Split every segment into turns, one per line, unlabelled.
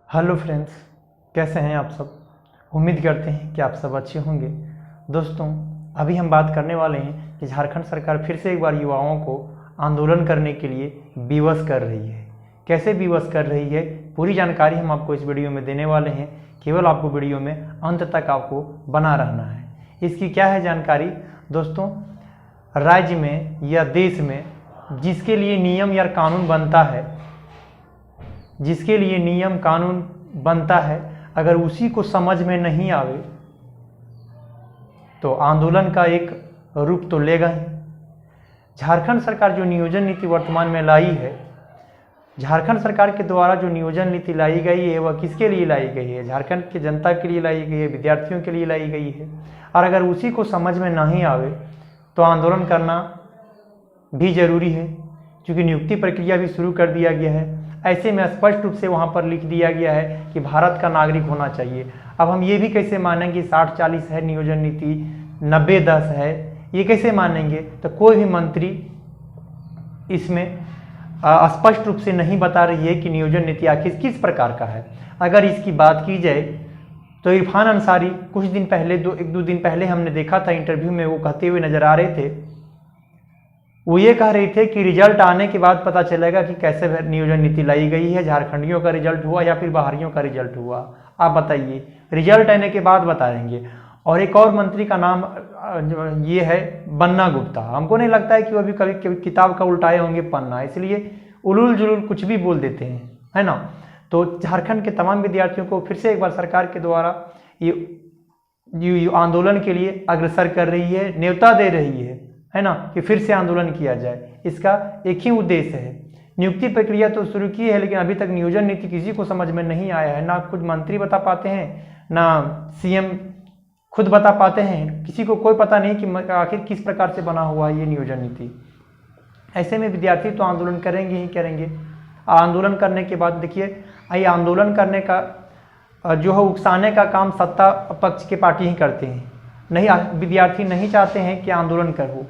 Hello friends, कैसे हैं आप सब। उम्मीद करते हैं कि आप सब अच्छे होंगे। दोस्तों, अभी हम बात करने वाले हैं कि झारखंड सरकार फिर से एक बार युवाओं को आंदोलन करने के लिए विवश कर रही है। कैसे विवश कर रही है, पूरी जानकारी हम आपको इस वीडियो में देने वाले हैं। केवल आपको वीडियो में अंत तक आपको बना रहना है। इसकी क्या है जानकारी दोस्तों, राज्य में या देश में जिसके लिए नियम या कानून बनता है, जिसके लिए नियम कानून बनता है, अगर उसी को समझ में नहीं आवे तो आंदोलन का एक रूप तो लेगा ही। झारखंड सरकार जो नियोजन नीति वर्तमान में लाई है, झारखंड सरकार के द्वारा जो नियोजन नीति लाई गई है वह किसके लिए लाई गई है? झारखंड की जनता के लिए लाई गई है, विद्यार्थियों के लिए लाई गई है। और अगर उसी को समझ में नहीं आवे तो आंदोलन करना भी जरूरी है, क्योंकि नियुक्ति प्रक्रिया भी शुरू कर दिया गया है। ऐसे में स्पष्ट रूप से वहाँ पर लिख दिया गया है कि भारत का नागरिक होना चाहिए। अब हम ये भी कैसे मानेंगे 60-40 है नियोजन नीति, 90-10 है, ये कैसे मानेंगे? तो कोई भी मंत्री इसमें स्पष्ट रूप से नहीं बता रही है कि नियोजन नीति आखिर किस प्रकार का है। अगर इसकी बात की जाए तो इरफान अंसारी कुछ दिन पहले एक दो दिन पहले हमने देखा था इंटरव्यू में, वो कहते हुए नजर आ रहे थे। वो ये कह रहे थे कि रिजल्ट आने के बाद पता चलेगा कि कैसे नियोजन नीति लाई गई है, झारखंडियों का रिजल्ट हुआ या फिर बाहरियों का रिजल्ट हुआ। आप बताइए, रिजल्ट आने के बाद बताएंगे। और एक और मंत्री का नाम ये है बन्ना गुप्ता। हमको नहीं लगता है कि वो भी कभी किताब का उल्टाए होंगे पन्ना, इसलिए उलूल जुलूल कुछ भी बोल देते हैं, है ना। तो झारखंड के तमाम विद्यार्थियों को फिर से एक बार सरकार के द्वारा ये आंदोलन के लिए अग्रसर कर रही है, न्योता दे रही है ना, कि फिर से आंदोलन किया जाए। इसका एक ही उद्देश्य है। नियुक्ति प्रक्रिया तो शुरू की है, लेकिन अभी तक नियोजन नीति किसी को समझ में नहीं आया है। ना कुछ मंत्री बता पाते हैं, ना सीएम खुद बता पाते हैं। किसी को कोई पता नहीं कि आखिर किस प्रकार से बना हुआ है ये नियोजन नीति। ऐसे में विद्यार्थी तो आंदोलन करेंगे ही करेंगे। आंदोलन करने के बाद देखिए, ये आंदोलन करने का जो है उकसाने का काम सत्ता पक्ष के पार्टी ही करते हैं। नहीं, विद्यार्थी नहीं चाहते हैं कि आंदोलन करो।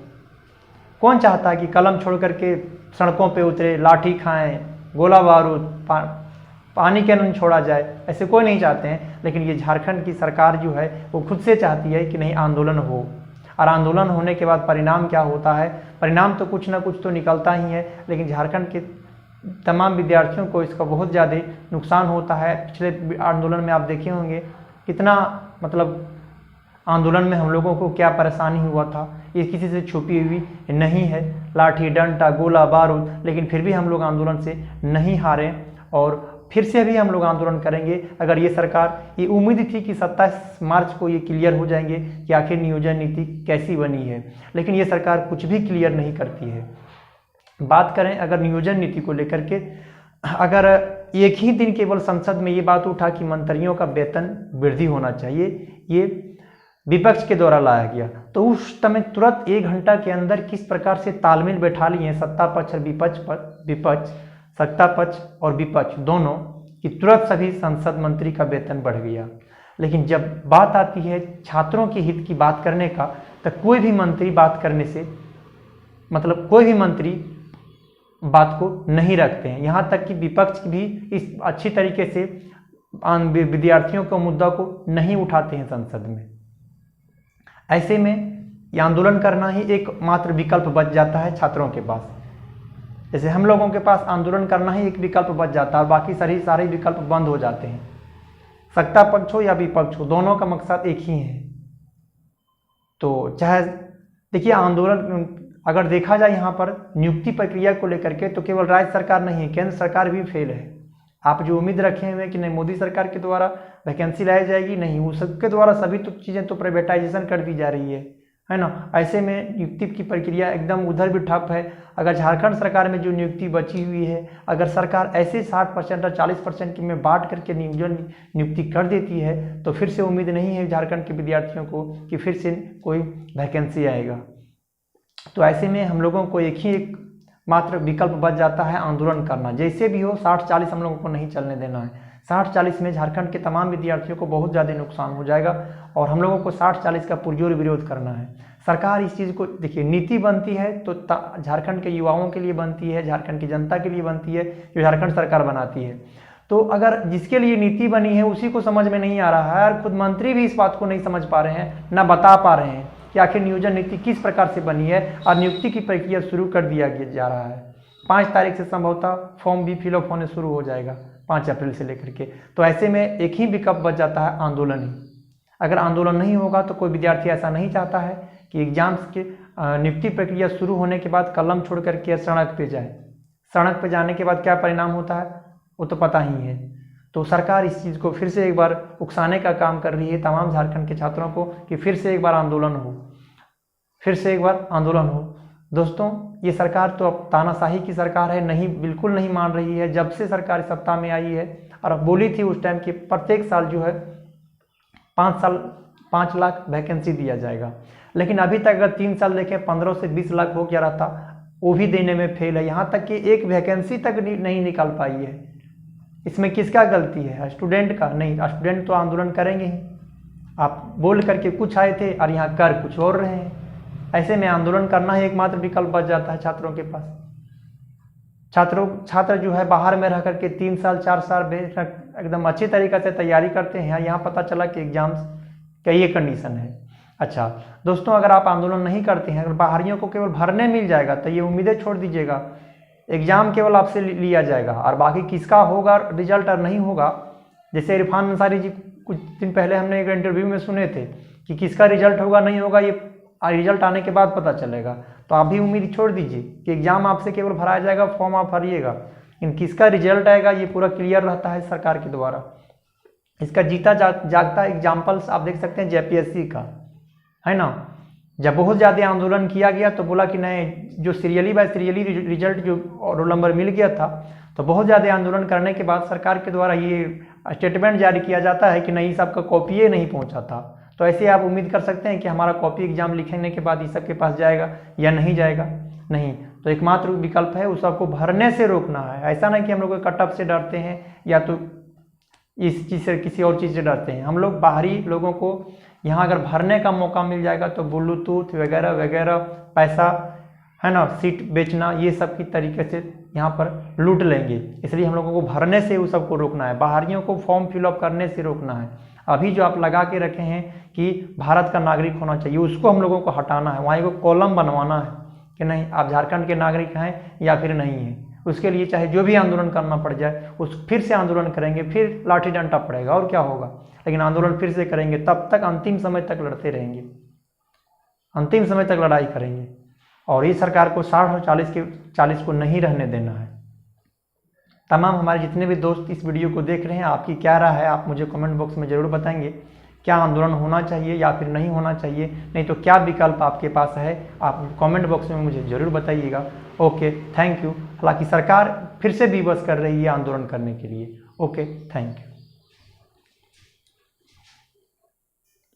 कौन चाहता है कि कलम छोड़ करके सड़कों पे उतरे, लाठी खाएं, गोला बारूद, पानी कैनन छोड़ा जाए? ऐसे कोई नहीं चाहते हैं। लेकिन ये झारखंड की सरकार जो है वो खुद से चाहती है कि नहीं, आंदोलन हो। और आंदोलन होने के बाद परिणाम क्या होता है? परिणाम तो कुछ ना कुछ तो निकलता ही है, लेकिन झारखंड के तमाम विद्यार्थियों को इसका बहुत ज़्यादा नुकसान होता है। पिछले आंदोलन में आप देखे होंगे कितना, मतलब आंदोलन में हम लोगों को क्या परेशानी हुआ था, ये किसी से छुपी हुई नहीं है। लाठी डंडा गोला बारूद, लेकिन फिर भी हम लोग आंदोलन से नहीं हारे और फिर से भी हम लोग आंदोलन करेंगे। अगर ये सरकार, ये उम्मीद थी कि 27 मार्च को ये क्लियर हो जाएंगे कि आखिर नियोजन नीति कैसी बनी है, लेकिन ये सरकार कुछ भी क्लियर नहीं करती है। बात करें अगर नियोजन नीति को लेकर के, अगर एक ही दिन केवल संसद में ये बात उठा कि मंत्रियों का वेतन वृद्धि होना चाहिए, ये विपक्ष के द्वारा लाया गया, तो उस समय तुरंत 1 घंटा के अंदर किस प्रकार से तालमेल बैठा लिए सत्ता पक्ष और विपक्ष, सत्ता पक्ष और विपक्ष दोनों कि तुरंत सभी संसद मंत्री का वेतन बढ़ गया। लेकिन जब बात आती है छात्रों के हित की बात करने का, तो कोई भी मंत्री बात करने से, मतलब कोई भी मंत्री बात को नहीं रखते हैं। यहाँ तक कि विपक्ष भी इस अच्छी तरीके से विद्यार्थियों के मुद्दा को नहीं उठाते हैं संसद में। ऐसे में ये आंदोलन करना ही एकमात्र विकल्प बच जाता है छात्रों के पास। जैसे हम लोगों के पास आंदोलन करना ही एक विकल्प बच जाता है और बाकी सारे विकल्प बंद हो जाते हैं। सत्ता पक्ष हो या विपक्ष हो, दोनों का मकसद एक ही है। तो चाहे देखिए, आंदोलन अगर देखा जाए यहाँ पर नियुक्ति प्रक्रिया को लेकर के, तो केवल राज्य सरकार नहीं है, केंद्र सरकार भी फेल है। आप जो उम्मीद रखे हुए कि नहीं मोदी सरकार के द्वारा वैकेंसी लाई जाएगी, नहीं, वो सबके द्वारा सभी तो चीज़ें तो प्राइवेटाइजेशन कर दी जा रही है ना। ऐसे में नियुक्ति की प्रक्रिया एकदम उधर भी ठप है। अगर झारखंड सरकार में जो नियुक्ति बची हुई है, अगर सरकार ऐसे 60% और 40% की में बांट करके नियुक्ति कर देती है, तो फिर से उम्मीद नहीं है झारखंड के विद्यार्थियों को कि फिर से कोई वैकेंसी आएगा। तो ऐसे में हम लोगों को एक मात्र विकल्प बच जाता है, आंदोलन करना। जैसे भी हो 60-40 हम लोगों को नहीं चलने देना है। 60-40 में झारखंड के तमाम विद्यार्थियों को बहुत ज़्यादा नुकसान हो जाएगा और हम लोगों को 60-40 का पुरजोर विरोध करना है। सरकार इस चीज़ को देखिए, नीति बनती है तो झारखंड के युवाओं के लिए बनती है, झारखंड की जनता के लिए बनती है, जो झारखंड सरकार बनाती है। तो अगर जिसके लिए नीति बनी है उसी को समझ में नहीं आ रहा है और खुद मंत्री भी इस बात को नहीं समझ पा रहे हैं, ना बता पा रहे हैं कि आखिर नियोजन नीति किस प्रकार से बनी है और नियुक्ति की प्रक्रिया शुरू कर दिया जा रहा है। 5 तारीख से संभवतः फॉर्म भी फिलअप होने शुरू हो जाएगा, 5 अप्रैल से लेकर के। तो ऐसे में एक ही विकल्प बच जाता है, आंदोलन ही। अगर आंदोलन नहीं होगा तो कोई विद्यार्थी ऐसा नहीं चाहता है कि एग्जाम्स के नियुक्ति प्रक्रिया शुरू होने के बाद कलम छोड़ करके सड़क पे जाए। सड़क पे जाने के बाद क्या परिणाम होता है वो तो पता ही है। तो सरकार इस चीज़ को फिर से एक बार उकसाने का काम कर रही है तमाम झारखंड के छात्रों को कि फिर से एक बार आंदोलन हो, फिर से एक बार आंदोलन हो। दोस्तों, ये सरकार तो अब तानाशाही की सरकार है, नहीं, बिल्कुल नहीं मान रही है। जब से सरकार सत्ता में आई है और अब बोली थी उस टाइम कि प्रत्येक साल जो है 5 लाख वैकेंसी दिया जाएगा, लेकिन अभी तक अगर 3 साल देखें 15 से 20 लाख हो गया रहता, वो भी देने में फेल है। यहाँ तक कि एक वैकेंसी तक नहीं निकाल पाई है। इसमें किसका गलती है? स्टूडेंट का? नहीं, स्टूडेंट तो आंदोलन करेंगे ही। आप बोल करके कुछ आए थे और यहाँ कर कुछ और रहे हैं। ऐसे में आंदोलन करना ही एकमात्र विकल्प बच जाता है छात्रों के पास। छात्र जो है बाहर में रह करके 3 साल 4 साल एकदम अच्छी तरीके से तैयारी करते हैं, यहाँ पता चला कि एग्जाम्स का ये कंडीशन है। अच्छा दोस्तों, अगर आप आंदोलन नहीं करते हैं, अगर बाहरियों को केवल भरने मिल जाएगा तो ये उम्मीदें छोड़ दीजिएगा, एग्जाम केवल आपसे लिया जाएगा और बाकी किसका होगा रिजल्ट और नहीं होगा। जैसे इरफान अंसारी जी कुछ दिन पहले हमने एक इंटरव्यू में सुने थे कि किसका रिजल्ट होगा नहीं होगा ये रिजल्ट आने के बाद पता चलेगा। तो आप भी उम्मीद छोड़ दीजिए कि एग्जाम आपसे केवल भराया जाएगा, फॉर्म आप भरिएगा, लेकिन किसका रिजल्ट आएगा ये पूरा क्लियर रहता है सरकार के द्वारा। इसका जीता जागता एग्जाम्पल्स आप देख सकते हैं जेपीएससी का, है ना। जब बहुत ज़्यादा आंदोलन किया गया तो बोला कि नहीं, जो सीरियली बाय सीरियली रिजल्ट जो रोल नंबर मिल गया था, तो बहुत ज़्यादा आंदोलन करने के बाद सरकार के द्वारा ये स्टेटमेंट जारी किया जाता है कि नहीं, सबका कॉपी नहीं पहुंचा था। तो ऐसे आप उम्मीद कर सकते हैं कि हमारा कॉपी एग्जाम लिखने के बाद ये सबके पास जाएगा या नहीं जाएगा। नहीं, तो एकमात्र विकल्प है उस सबको भरने से रोकना है। ऐसा नहीं कि हम लोग कट ऑफ से डरते हैं या तो इस चीज़ से किसी और चीज़ से डरते हैं। हम लोग बाहरी लोगों को यहाँ अगर भरने का मौका मिल जाएगा तो ब्लूटूथ वगैरह वगैरह पैसा, है ना, सीट बेचना, ये सब की तरीके से यहाँ पर लूट लेंगे। इसलिए हम लोगों को भरने से उस सबको रोकना है, बाहरियों को फॉर्म फिलअप करने से रोकना है। अभी जो आप लगा के रखे हैं कि भारत का नागरिक होना चाहिए, उसको हम लोगों को हटाना है। वहाँ को कॉलम बनवाना है कि नहीं, आप झारखंड के नागरिक हैं या फिर नहीं हैं। उसके लिए चाहे जो भी आंदोलन करना पड़ जाए, उस फिर से आंदोलन करेंगे, फिर लाठी डंडा पड़ेगा और क्या होगा, लेकिन आंदोलन फिर से करेंगे। तब तक अंतिम समय तक लड़ते रहेंगे, अंतिम समय तक लड़ाई करेंगे। और ये सरकार को 60 और 40 को नहीं रहने देना है। तमाम हमारे जितने भी दोस्त इस वीडियो को देख रहे हैं, आपकी क्या राय है, आप मुझे कमेंट बॉक्स में ज़रूर बताएंगे। क्या आंदोलन होना चाहिए या फिर नहीं होना चाहिए, नहीं तो क्या विकल्प आपके पास है, आप कमेंट बॉक्स में मुझे ज़रूर बताइएगा। Okay, thank you. हालांकि सरकार फिर से विवश कर रही है आंदोलन करने के लिए। Okay, thank you.